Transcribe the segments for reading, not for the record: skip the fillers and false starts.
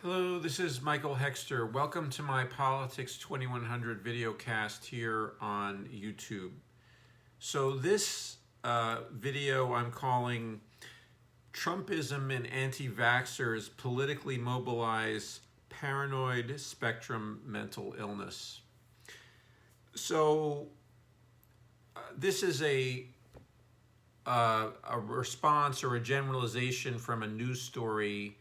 Hello, this is Michael Hexter. Welcome to my Politics 2100 video cast here on YouTube. So this video I'm calling Trumpism and Anti-Vaxxers Politically Mobilize Paranoid Spectrum Mental Illness. So this is a response or a generalization from a news story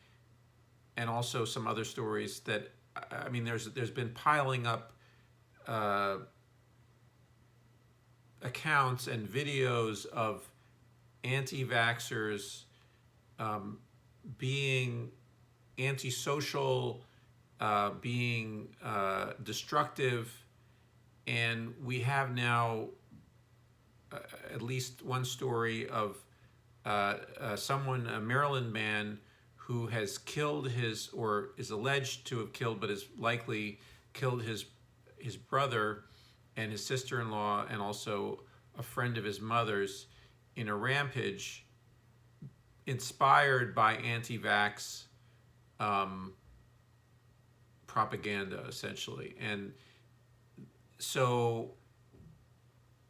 and also some other stories that, I mean, there's been piling up accounts and videos of anti-vaxxers being antisocial, being destructive, and we have now at least one story of someone, a Maryland man, who has killed his, or is alleged to have killed, but is likely killed his brother and his sister-in-law, and also a friend of his mother's, in a rampage inspired by anti-vax propaganda, essentially. And so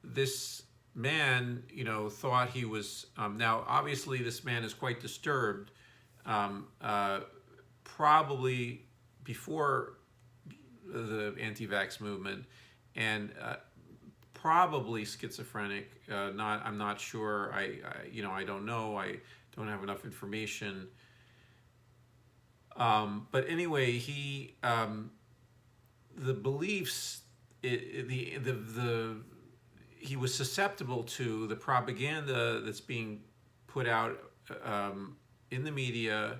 this man, thought he was, now obviously this man is quite disturbed, probably before the anti-vax movement, and probably schizophrenic. I'm not sure. I don't know. I don't have enough information. But anyway, he the beliefs, he was susceptible to the propaganda that's being put out in the media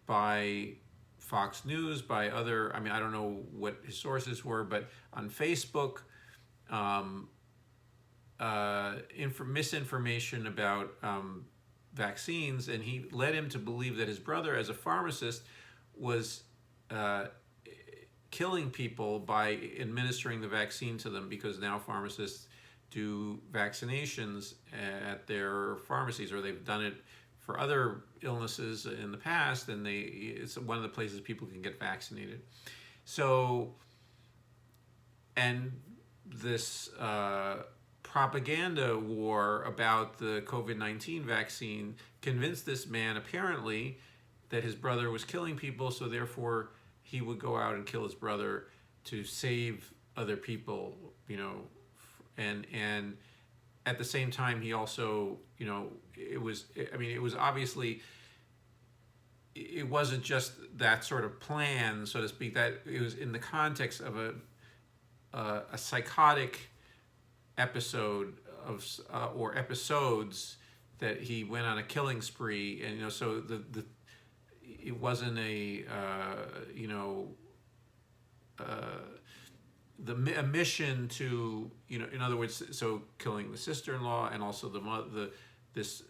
by Fox News, by other, I mean, I don't know what his sources were, but on Facebook, misinformation about vaccines, and he led him to believe that his brother, as a pharmacist, was killing people by administering the vaccine to them, because now pharmacists do vaccinations at their pharmacies, or they've done it for other illnesses in the past, and it's one of the places people can get vaccinated. So, and this propaganda war about the COVID-19 vaccine convinced this man, apparently, that his brother was killing people, so therefore he would go out and kill his brother to save other people, and at the same time, he also, it was obviously, it wasn't just that sort of plan, so to speak, that it was in the context of a psychotic episode of, or episodes, that he went on a killing spree, and, so it wasn't a, a mission to, in other words, so killing the sister-in-law and also this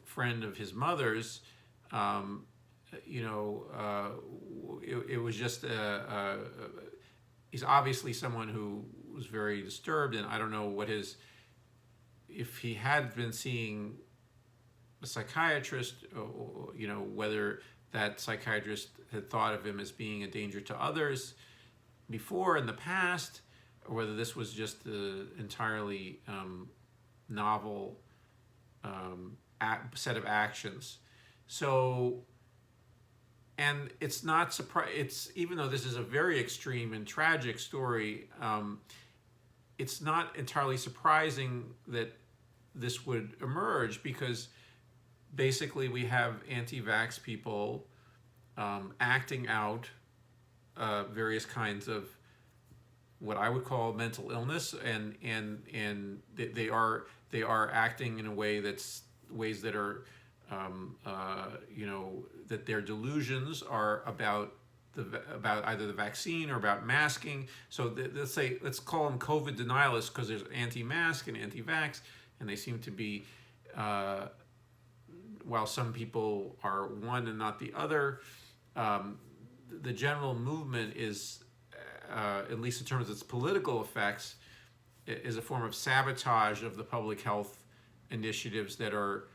friend of his mother's, it was just he's obviously someone who was very disturbed, and I don't know if he had been seeing a psychiatrist, or, whether that psychiatrist had thought of him as being a danger to others before in the past, or whether this was just an entirely novel set of actions. So, and it's not even though this is a very extreme and tragic story, it's not entirely surprising that this would emerge, because basically we have anti-vax people acting out various kinds of what I would call mental illness, and they are acting in a way ways that are that their delusions are about either the vaccine or about masking. So let's call them COVID denialists, because there's anti-mask and anti-vax, and they seem to be, while some people are one and not the other, the general movement is, at least in terms of its political effects, is a form of sabotage of the public health initiatives that are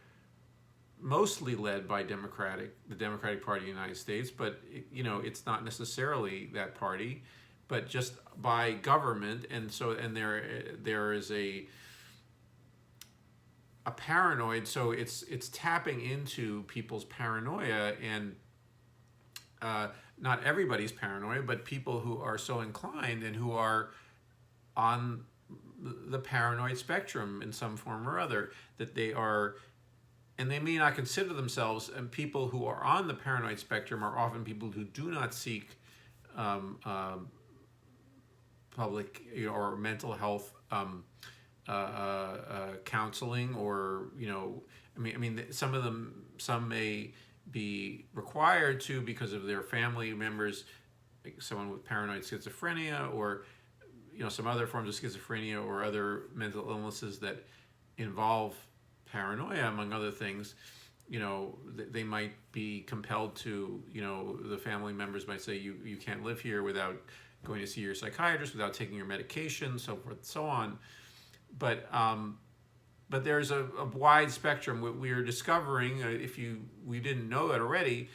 mostly led by the Democratic Party of the United States, but it's not necessarily that party, but just by government. And so, and there is a paranoid, so it's tapping into people's paranoia, and not everybody's paranoia, but people who are so inclined and who are on the paranoid spectrum in some form or other, that they are, and they may not consider themselves, and people who are on the paranoid spectrum are often people who do not seek public or mental health counseling, or some may be required to because of their family members, like someone with paranoid schizophrenia, or some other forms of schizophrenia or other mental illnesses that involve paranoia, among other things. They might be compelled to, the family members might say, you can't live here without going to see your psychiatrist, without taking your medication, so forth and so on. But there's a wide spectrum. We are discovering, we didn't know it already,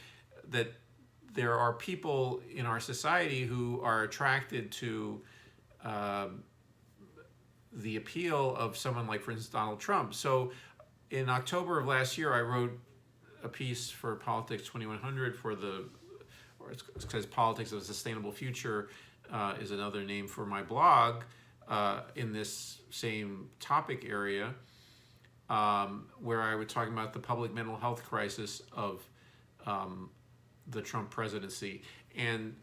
that there are people in our society who are attracted to the appeal of someone like, for instance, Donald Trump. So in October of last year, I wrote a piece for Politics 2100 it says Politics of a Sustainable Future is another name for my blog, in this same topic area, where I was talking about the public mental health crisis of the Trump presidency. And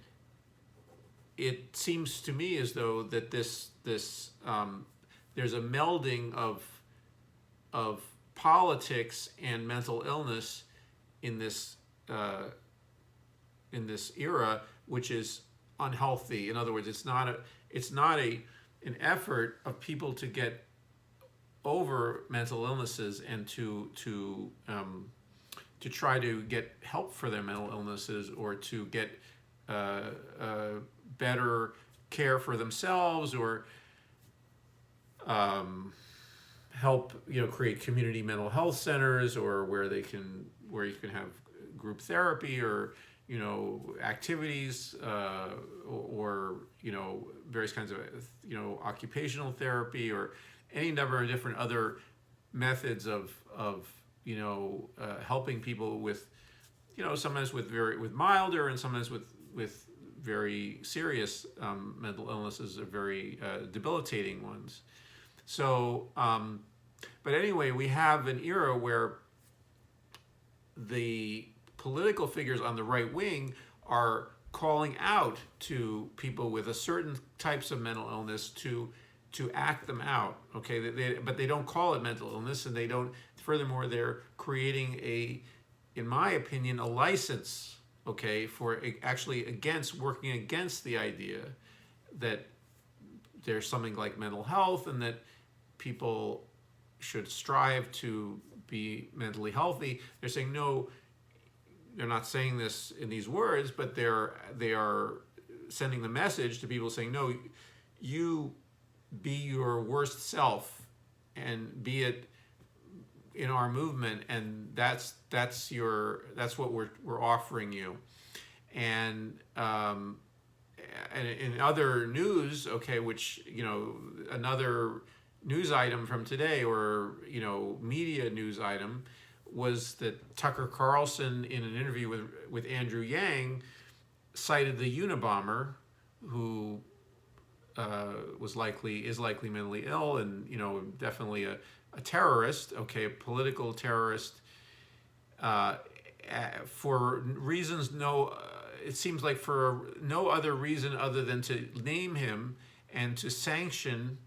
it seems to me as though that there's a melding of politics and mental illness in this era, which is unhealthy. In other words, it's not an effort of people to get over mental illnesses and to try to get help for their mental illnesses, or to get better care for themselves, or help create community mental health centers, or where you can have group therapy, or activities, or various kinds of occupational therapy, or any number of different other methods of helping people with sometimes with milder, and sometimes with very serious mental illnesses, or very debilitating ones. So, but anyway, we have an era where the political figures on the right wing are calling out to people with a certain types of mental illness to act them out. Okay, but they don't call it mental illness, and they don't. Furthermore, they're creating in my opinion, a license, for actually working against the idea that there's something like mental health, and that people should strive to be mentally healthy. They're saying no. They're not saying this in these words, but they are sending the message to people saying, no, you be your worst self, and be it in our movement, and that's what we're offering you. And in other news, which another news item from today, or media news item, was that Tucker Carlson, in an interview with Andrew Yang, cited the Unabomber, who is likely mentally ill, and definitely a terrorist, a political terrorist, for reasons it seems like for no other reason other than to name him and to sanction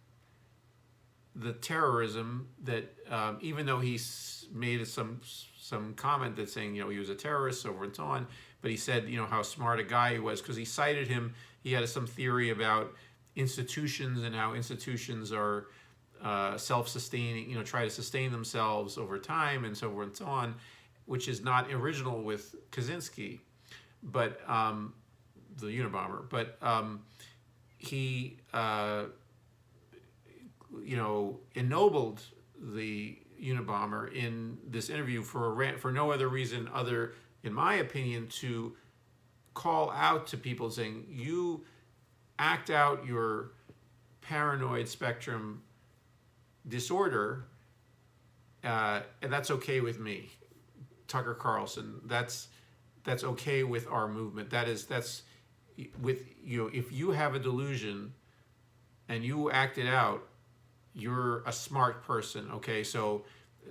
the terrorism that, even though he made some comment that saying he was a terrorist, so forth and so on, but he said how smart a guy he was, because he cited him. He had some theory about institutions, and how institutions are self-sustaining, try to sustain themselves over time, and so forth and so on, which is not original with Kaczynski, but the Unabomber. But he ennobled Unabomber in this interview for no other reason other, in my opinion, to call out to people saying, you act out your paranoid spectrum disorder, and that's okay with me, Tucker Carlson. That's okay with our movement. That's with you. If you have a delusion and you act it out, you're a smart person. Okay, so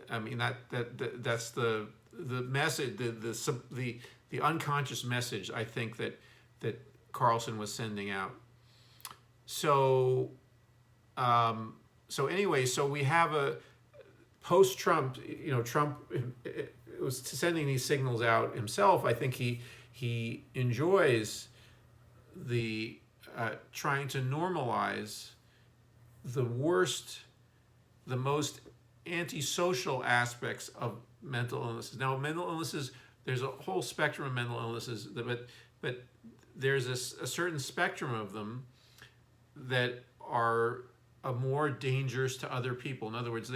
I mean that's the message, the unconscious message, I think, that Carlson was sending out. So anyway, so we have a post-Trump. Trump was sending these signals out himself. I think he enjoys the trying to normalize the worst, the most antisocial aspects of mental illnesses. Now, mental illnesses, there's a whole spectrum of mental illnesses, but there's a certain spectrum of them that are more dangerous to other people. In other words,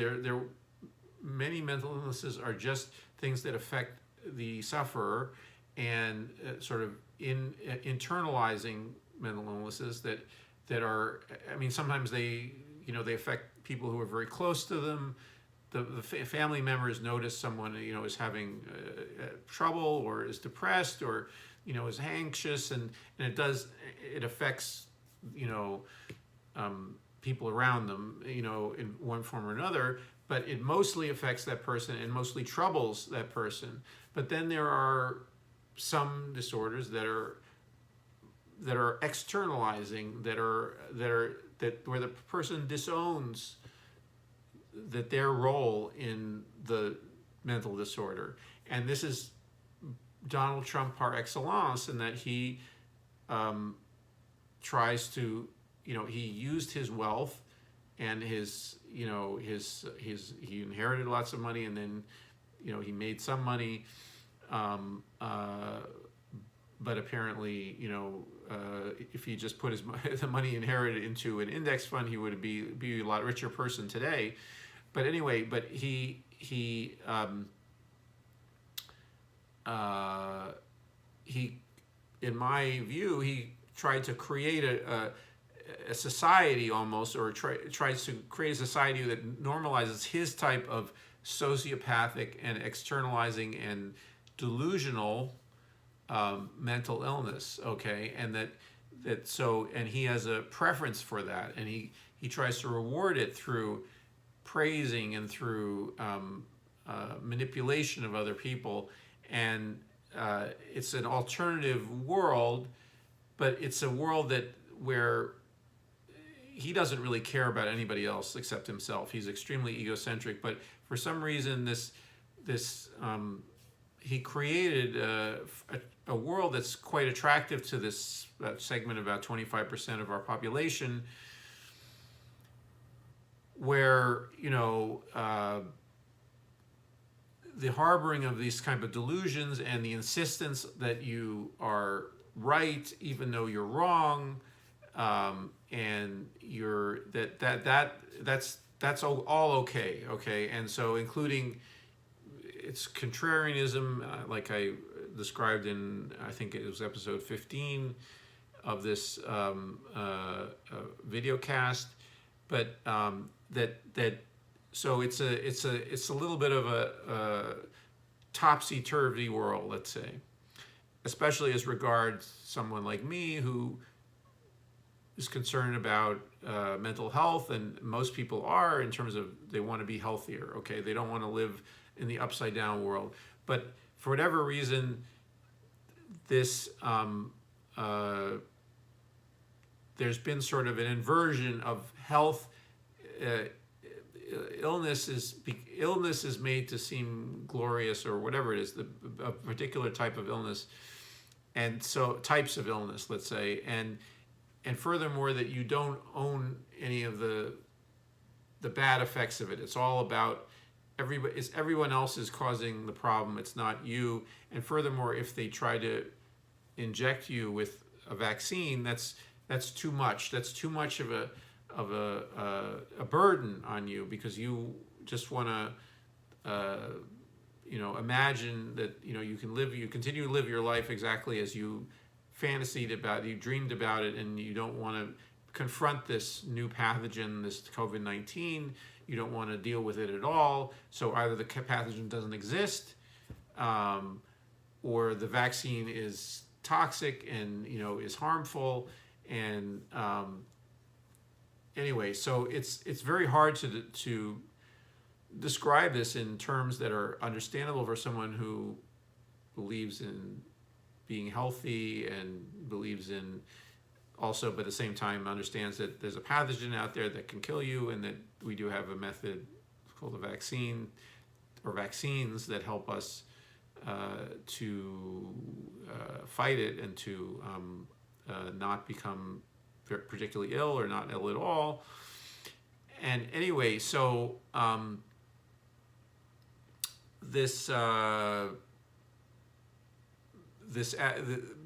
many mental illnesses are just things that affect the sufferer, and sort of internalizing mental illnesses that are, I mean, sometimes they affect people who are very close to them. The family members notice someone is having trouble, or is depressed, or is anxious, and it affects people around them in one form or another, but it mostly affects that person and mostly troubles that person. But then there are some disorders that are externalizing, where the person disowns that their role in the mental disorder. And this is Donald Trump par excellence, in that he tries to, he used his wealth and he inherited lots of money, and then he made some money, but apparently if he just put the money inherited into an index fund, he would be a lot richer person today. But anyway, he in my view, he tried to create a society almost, or tries to create a society that normalizes his type of sociopathic and externalizing and delusional mental illness. Okay, and and he has a preference for that, and he tries to reward it through praising and through manipulation of other people. And it's an alternative world, but it's a world where he doesn't really care about anybody else except himself. He's extremely egocentric, but for some reason he created a world that's quite attractive to this segment, about 25% of our population, where the harboring of these kind of delusions and the insistence that you are right even though you're wrong, and that's all okay, and so including it's contrarianism, like I described in, I think it was episode 15 of this video cast, but so it's a little bit of a topsy-turvy world, let's say, especially as regards someone like me who is concerned about mental health, and most people are, in terms of they want to be healthier. Okay, they don't want to live in the upside down world, but for whatever reason, this there's been sort of an inversion of health. Illness is made to seem glorious, or whatever it is, a particular type of illness, and so types of illness, let's say, and furthermore that you don't own any of the bad effects of it. It's all about everyone else is causing the problem. It's not you. And furthermore, if they try to inject you with a vaccine, that's too much. That's too much of a burden on you, because you just want to imagine that you continue to live your life exactly as you fantasied about, you dreamed about it, and you don't want to confront this new pathogen, this COVID-19. You don't want to deal with it at all. So either the pathogen doesn't exist, or the vaccine is toxic and is harmful. And anyway, so it's very hard to describe this in terms that are understandable for someone who believes in being healthy and believes in also, but at the same time understands that there's a pathogen out there that can kill you, and that we do have a method called a vaccine or vaccines that help us to fight it and to not become particularly ill or not ill at all. And anyway, so this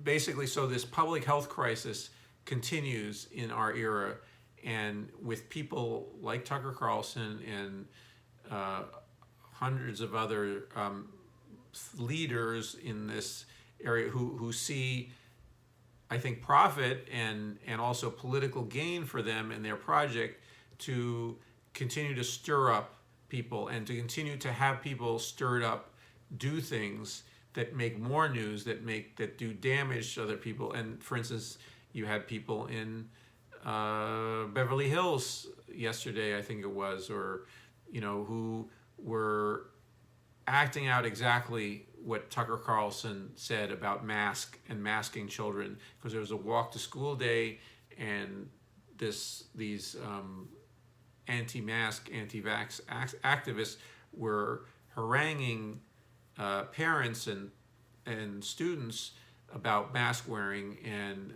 basically, so this public health crisis continues in our era, and with people like Tucker Carlson and hundreds of other leaders in this area who see, I think, profit and also political gain for them and their project to continue to stir up people and to continue to have people stirred up do things that make more news, that do damage to other people. And for instance, you had people in Beverly Hills yesterday, I think it was, or who were acting out exactly what Tucker Carlson said about masking children, because there was a walk to school day, and these anti-mask, anti-vax activists were haranguing parents and students about mask wearing, and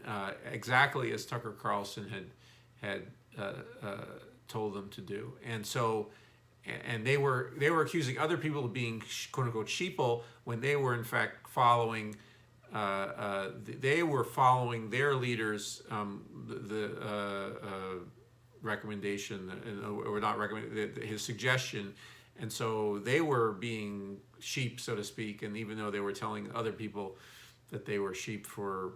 exactly as Tucker Carlson had told them to do. And so, and they were accusing other people of being quote unquote sheeple, when they were in fact following they were following their leaders recommendation, or not recommend, his suggestion. And so they were being sheep, so to speak, and even though they were telling other people that they were sheep for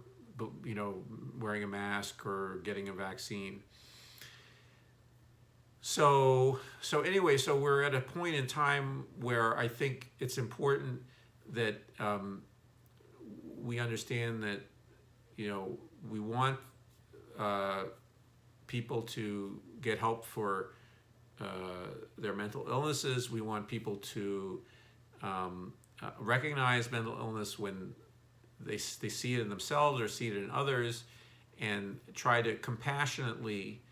wearing a mask or getting a vaccine. So anyway, so we're at a point in time where I think it's important that we understand that we want people to get help for their mental illnesses. We want people to recognize mental illness when they see it in themselves or see it in others, and try to compassionately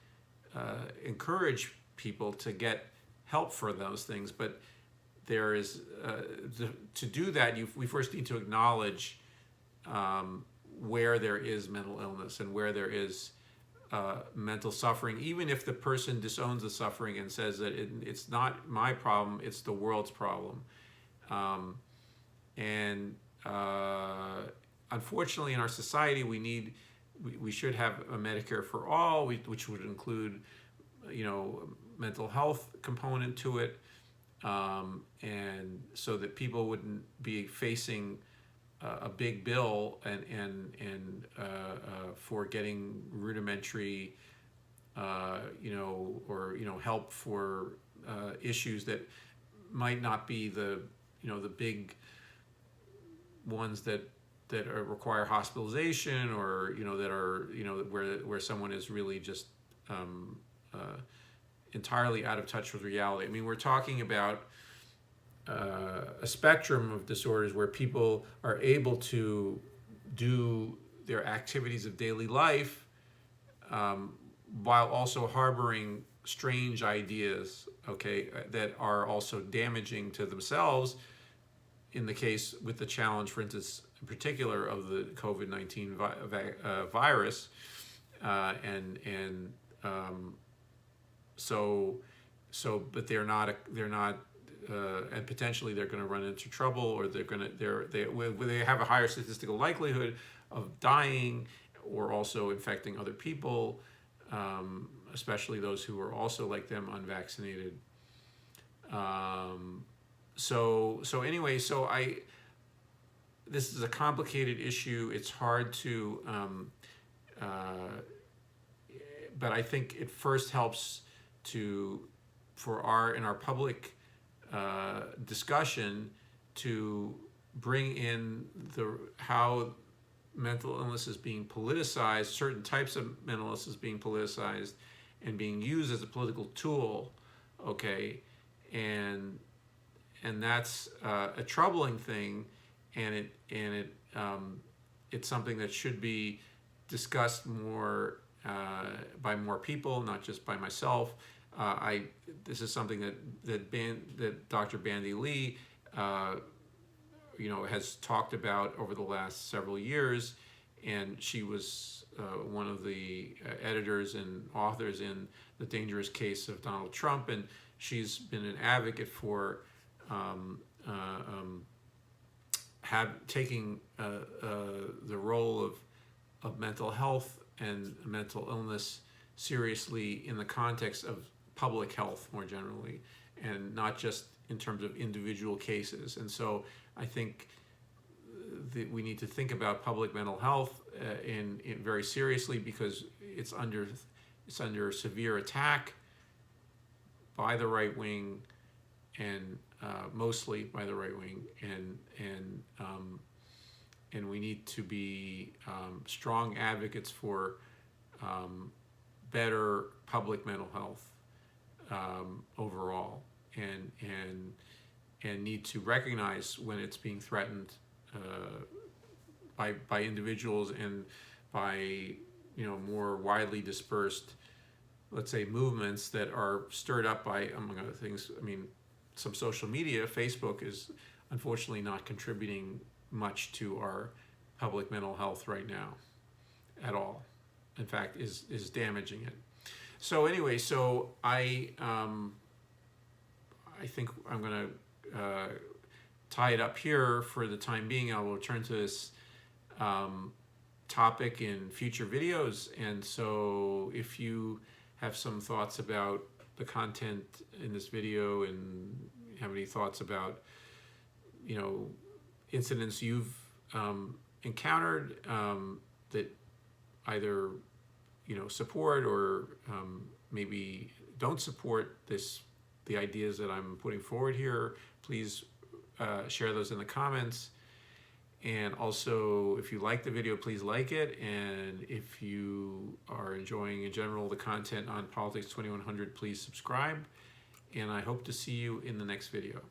encourage people to get help for those things. But there is to do that, we first need to acknowledge where there is mental illness and where there is mental suffering, even if the person disowns the suffering and says that it's not my problem, it's the world's problem. Unfortunately, in our society, we should have a Medicare for all, which would include, mental health component to it, and so that people wouldn't be facing a big bill and for getting rudimentary, or help for issues that might not be the big ones that require hospitalization, or that are where someone is really just entirely out of touch with reality. I mean, we're talking about a spectrum of disorders where people are able to do their activities of daily life while also harboring strange ideas, that are also damaging to themselves. In the case with the challenge, for instance, in particular of the COVID-19 virus, but they're not, and potentially they're going to run into trouble, or they have a higher statistical likelihood of dying or also infecting other people, especially those who are also like them, unvaccinated. so anyway, this is a complicated issue. It's hard to, but I think it first helps in our public discussion to bring in how mental illness is being politicized, certain types of mental illness is being politicized and being used as a political tool, okay, and that's a troubling thing, and it's something that should be discussed more by more people, not just by myself. This is something that Dr. Bandy Lee, has talked about over the last several years, and she was one of the editors and authors in The Dangerous Case of Donald Trump, and she's been an advocate for taking the role of mental health and mental illness seriously in the context of public health more generally, and not just in terms of individual cases. And so I think that we need to think about public mental health in very seriously, because it's under severe attack by the right wing, and mostly by the right wing, and we need to be strong advocates for better public mental health overall, and need to recognize when it's being threatened by individuals and by more widely dispersed, let's say, movements that are stirred up by, among other things, some social media. Facebook is unfortunately not contributing much to our public mental health right now at all. In fact, is damaging it. So anyway, I think I'm going to tie it up here for the time being. I will return to this topic in future videos. And so if you have some thoughts about the content in this video, and have any thoughts about incidents you've encountered that either support or maybe don't support the ideas that I'm putting forward here, please share those in the comments. And also, if you like the video, please like it. And if you are enjoying in general the content on Politics 2100, please subscribe. And I hope to see you in the next video.